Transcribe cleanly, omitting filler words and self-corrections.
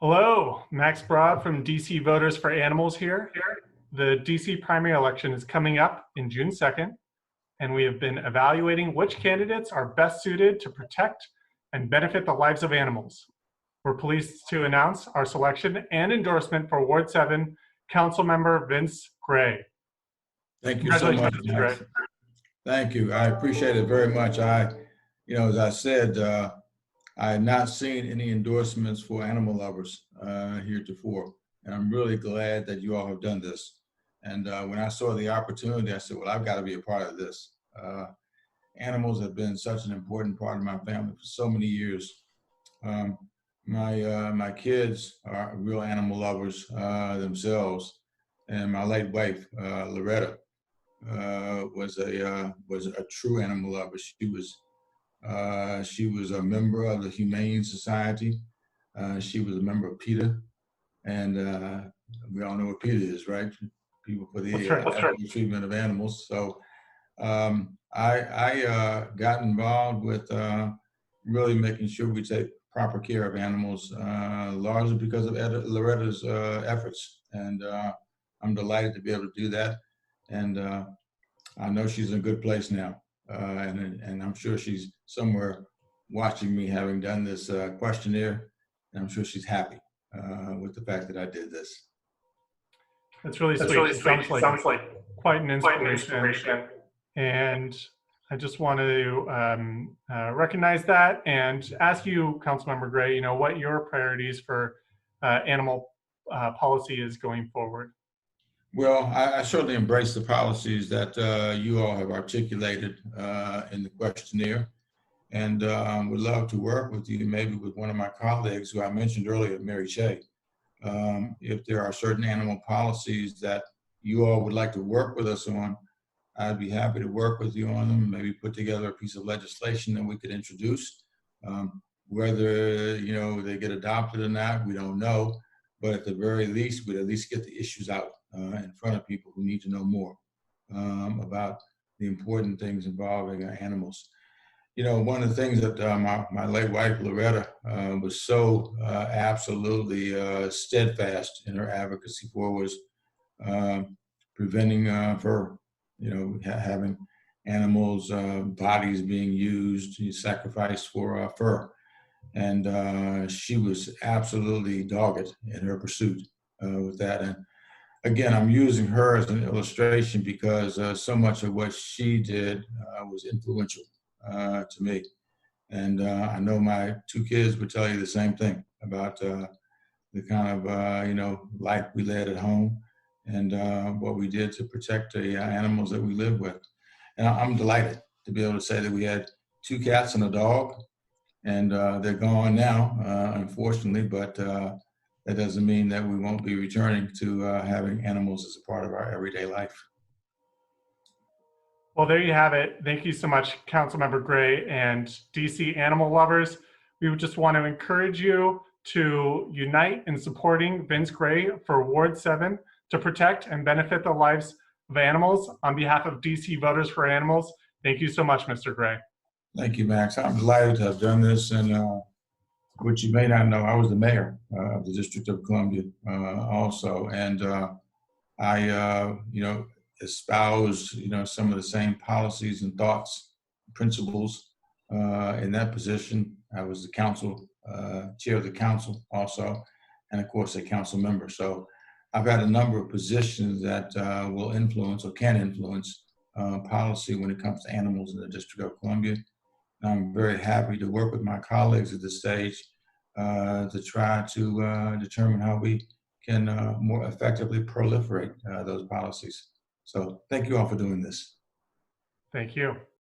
Hello, Max Broad from DC Voters for Animals here. The DC primary election is coming up in June 2nd, and we have been evaluating which candidates are best suited to protect and benefit the lives of animals. We're pleased to announce our selection and endorsement for Ward 7 Councilmember Vince Gray. Thank you so much, Mr. Max. Gray. Thank you. I appreciate it very much. As I said, I had not seen any endorsements for animal lovers heretofore, and I'm really glad that you all have done this. And when I saw the opportunity, I said, well, I've got to be a part of this. Animals have been such an important part of my family for so many years. My kids are real animal lovers themselves, and my late wife, Loretta, was a true animal lover. She was a member of the Humane Society. She was a member of PETA, and we all know what PETA is, right? People for the ethical treatment of animals. So I got involved with really making sure we take proper care of animals, largely because of Loretta's efforts, and I'm delighted to be able to do that. And I know she's in a good place now. And I'm sure she's somewhere watching me having done this questionnaire, and I'm sure she's happy with the fact that I did this. That's really sweet. Sounds like quite an inspiration. And I just want to recognize that and ask you, Councilmember Gray, what your priorities for animal policy is going forward. Well, I certainly embrace the policies that you all have articulated in the questionnaire, and would love to work with you, maybe with one of my colleagues who I mentioned earlier, Mary Shea. If there are certain animal policies that you all would like to work with us on, I'd be happy to work with you on them, maybe put together a piece of legislation that we could introduce. Whether they get adopted or not, we don't know, but at the very least, we'd at least get the issues out in front of people who need to know more about the important things involving animals. One of the things that my late wife, Loretta, was so absolutely steadfast in her advocacy for was preventing fur, having animals' bodies being used, sacrificed for fur. And she was absolutely dogged in her pursuit with that. And again, I'm using her as an illustration because so much of what she did was influential to me. And I know my two kids would tell you the same thing about the kind of, life we led at home and what we did to protect the animals that we live with. And I'm delighted to be able to say that we had 2 cats and a dog, and they're gone now, unfortunately, but that doesn't mean that we won't be returning to having animals as a part of our everyday life. Well, there you have it. Thank you so much, Councilmember Gray and DC animal lovers. We would just want to encourage you to unite in supporting Vince Gray for Ward 7 to protect and benefit the lives of animals. On behalf of DC Voters for Animals, thank you so much, Mr. Gray. Thank you, Max. I'm delighted to have done this. And what you may not know, I was the mayor of the District of Columbia also. And I, espoused, some of the same policies and thoughts, principles in that position. I was the council, chair of the council also, and of course a council member. So I've had a number of positions that will influence or can influence policy when it comes to animals in the District of Columbia. I'm very happy to work with my colleagues at this stage to try to determine how we can more effectively proliferate those policies. So thank you all for doing this. Thank you.